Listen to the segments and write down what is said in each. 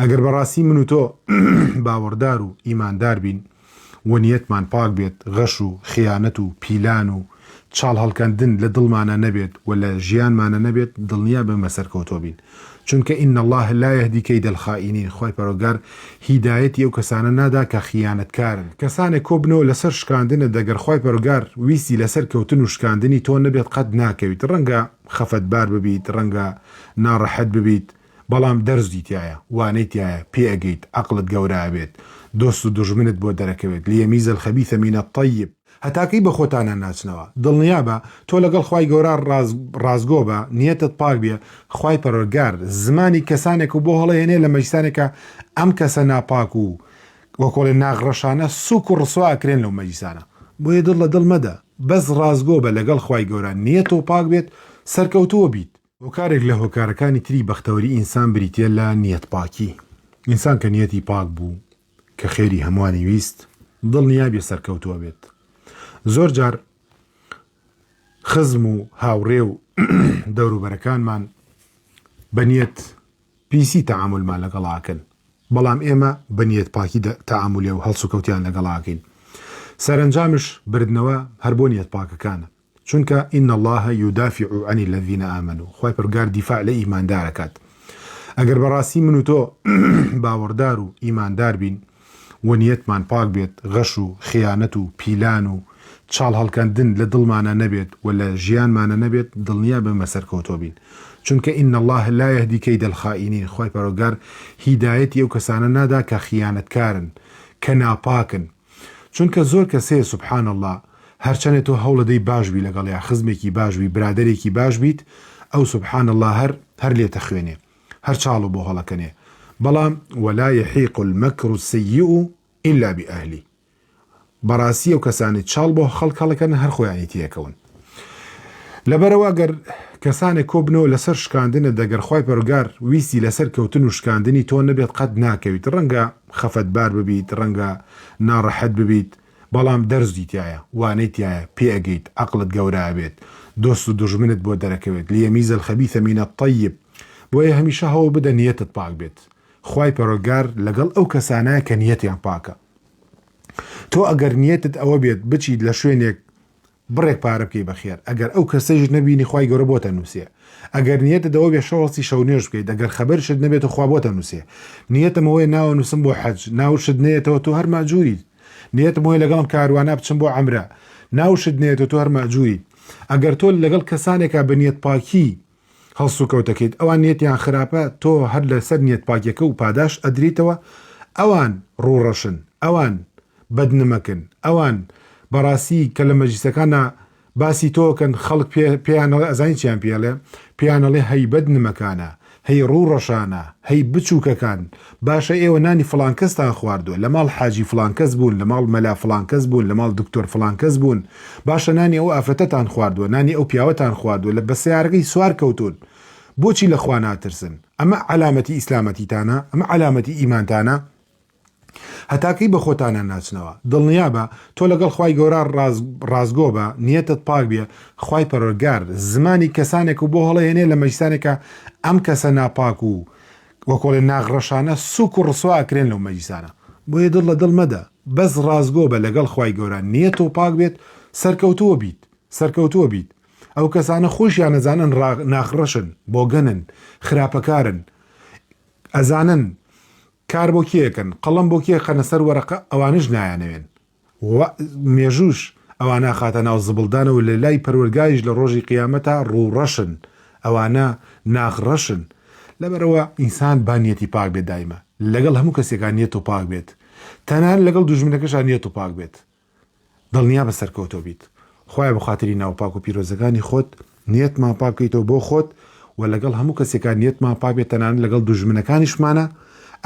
ئەگەر بەڕاستی من و تۆ باوەڕدار و ئیماندار بین و نیەتمان پاک بێت، غەش و خیانەت و پیلان و چاڵ هەڵکەندن لە دڵمانە نەبێت و لە ژیانمانە نەبێت، دڵنیا بمە سەرکەوتۆ بین. چونکە ئین الله لا یهدی کەید الخائینین، خۆی پەروەردگار هیدایەتی ئەو کەسانە نادا کە خیانەتکارن. کەسانێک کۆبنەوە لەسەر شکاندنە، دەگەر خۆی پەروەردگار ویستی لەسەر کەوتن و شکاندنی تۆ نەبێت قەت ناکەویت. ڕەنگە خەفەتبار ببیت، ڕەنگە ناڕەحەت ببیت، بەڵام دەرزی تایە، وانەی تایە، پێئەگەیت، عەقڵت گەورە بێت، دۆست و دوژمنت بۆ دەرەکەوێت. لیەمیزە الخەبیثە مینە الطەیب. هەتاکەی بە خۆتانە ناچنەوە. دڵنیا بە تۆ لەگەڵ خوای گەورە ڕازگۆ بە، نیەتت پاک بێ، خوای پەروەردگار زمانی کەسانێک و بۆ هەڵەهێنێ لە مەجلیسانێکە ئەم کەسە ناپاک و وەکۆڵێ ناغڕەشانە سوک و ڕسوا ئەکرێن لەو مەجلیسانە. بۆیە دڵ لە دڵ مەدە، بەس ڕازگۆ بە لەگەڵ خوای گەورە، نیەت و پاک بێت، سەرکەوتووە بیت. هۆکارێک لە هۆکارەکانی تری بەختەوەری ئینسان بریتە لە نیەت پاکی. ئینسان کە نیەتی پاک بوو کە خێری هەمووانی ویست، دڵنیا بێ سەرکەوتووە بێت. زۆر جار خزم و هاوڕێ و دەوروبەرەکانمان بە نیەت پیسی تەعاملمان لەگەڵاکەن، بەڵام ئێمە بە نیەت پاکی تەعاملێ و هەڵس و کەوتیان لەگەڵاکەین. سەرنجامش بردنەوە هەر بۆ نیەت پاکەکانە، چونکە ئین الله یودافع عن الذین آمنوا، خۆی پەروەردگار دیفاع لە ئیماندارەکات. ئەگەر بەڕاستی من و تۆ باوەڕدار و ئیماندار بین و نیەتمان پاک بێت، غەش و خیانەت و پیلان و چاڵ هەڵکەندن لە دڵمانە نەبێت و لە ژیانمانە نەبێت، دڵنیا بمە سەرکەوتۆ بین. چونکە ئین الله لا یهدی کەید الخائینین، خۆی پەروەردگار هیدایەتی ئەو کەسانە نادا کە خیانەتکارن، کە ناپاکن. چونکە زۆر کەسەیە سوبحان الله هەرچەنێت تۆ هەوڵەدەی باش بی لەگەڵیا، خزمێکی باش بی، برادەرێکی باش بیت، ئەو سوبحان الله هەر لێتە خوێنێ، هەر چاڵ بۆ هەڵەکەنێ. بەڵام ولا یحیق المەکر السەیئ إلا بأهلی، بەڕاستی ئەو کەسانی چاڵ بۆ خەڵک هەڵەکەن هەر خۆیانی تێکەون. لەبەرەوە گەر کەسانێک کۆبنەوە لەسەر شکاندنە، دەگەر خۆی پەروەردگار ویستی لەسەر کەوتن و شکاندنی تۆ نەبێت قەت ناکەویت. ڕەنگە خەفەتبار ببیت، ڕەنگە ناڕەحەت ببیت، بەڵام دەرزی تایە، وانەی تایە، پێئەگەیت، عەقڵت گەورە بێت، دۆست و دوژمنت بۆ دەرەکەوێت. لیەمیزە الخەبیثە مینە الطەیب. بۆیە هەمیشە هەوڵ بدە نیەتت پاک بێت. خوای پەروەردگار لەگەڵ ئەو کەسانەیە کە نیەتیان پاکە. تۆ ئەگەر نیەتت ئەوە بێت بچیت لە شوێنێک بڕێک پارە بکەی بەخێر، ئەگەر ئەو کەسەیش نەبینی خوای گەورە بۆتە نووسێ. ئەگەر نیەتت ئەوە بێ شەوەستی شەو نوێژ بکەیت، ئەگەر خەبەرشت نەبێت و خوا بۆتە نووسێ. نیەتم ئەوەیە ناوە نووسم بۆ حەج، ناوشت نێتەوە تۆ هەر ماجووریت. نیەتم ئەوەیە لەگەڵم کاروانە بچم بۆ عەمرە، ناوشت نێتەوە تۆ هەر ماجووریت. ئەگەر تۆ لەگەڵ کەسانێکا بە نیەت پاکی هەڵس و کەوتەکەیت، ئەوان نیەتیان خراپە، تۆ هەر لەسەر نیەت پاکیەکە و پاداش ئەدریتەوە، ئەوان ڕوڕەشن، ئەوان بەدنمەکن، ئەوان بەڕاستی کە لە مەجلیسەکانە باسی تۆکەن، خەڵک پێیانەڵێ، ئەزانی چیان پێڵێ، پێیانەڵێ هەی بەدنمەکانە، هەی ڕوڕەشانە، هەی بچووکەکان، باشە ئێوە نانی فڵان کەستان خواردووە، لە ماڵ حاجی فڵان کەس بوون، لە ماڵ مەلا فڵان کەس بوون، لە ماڵ دکتۆر فڵان کەس بوون، باشە نانی ئەو ئافرەتەتان خواردووە، نانی ئەو پیاوەتان خواردووە، لە بەسیارەکەی سوار کەوتون، بۆچی لە خوا ناترسن؟ ئەمە علامەتی ئیسلامەتیتانە، ئەمە علامەتی ئیمانتانە. هەتاکەی بە خۆتانە ناچنەوە. دڵنیا بە تۆ لەگەڵ خوای گەورە ڕازگۆ بە، نیەتت پاک بێ، خوای پەروەردگار زمانی کەسانێک و بۆ هەڵەهێنێ لە مەجلیسانێکە ئەم کەسە ناپاک و وەکۆڵێ ناغڕەشانە سوک و ڕسوا ئەکرێن لەو مەجلیسانە. بۆیە دڵ لە دڵ مەدە، بەس ڕازگۆ بە لەگەڵ خوای گەورە، نیەت و پاک بێت، سەرکەوتووە بیت، سەرکەوتووە بیت. ئەو کەسانە خۆشیان نەزانن ناخڕەشن، بۆگەنن، خراپەکارن، ئەزانن کار بۆ کێکن، قەڵەم بۆ کێ خەنە سەر وەرەقە، ئەوانش نایانەوێن. مێژوش ئەوانە خاتە ناو زبڵدانەوە لە لای پەروەردگاریش لە ڕۆژی قیامەتە ڕوڕەشن، ئەوانە ناخڕەشن. لەبەرەوە ئینسان با نیەتی پاک بێت دایمە، لەگەڵ هەموو کەسێکان نیەت و پاک بێت، تەنان لەگەڵ دوژمنەکەشان نیەت و پاک بێت، دڵنیا بە سەرکەوتۆ بیت. خوایە بە خاتری ناوپاک و پیرۆزەکانی خۆت نیەتمان پاک بکەیتەوە بۆ خۆت و لەگەڵ هەموو کەسێکان نیەتمان پاک بێت، تەنان لەگەڵ دوژمنەکانیشمانە.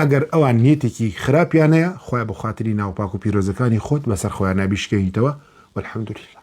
ئەگەر ئەوان نیەتێکی خراپیانەیە، خوایە بە خاتری ناوپاک و پیرۆزەکانی خۆت بەسەر خۆیان نابیشکێنیتەوە. والحەمدولله.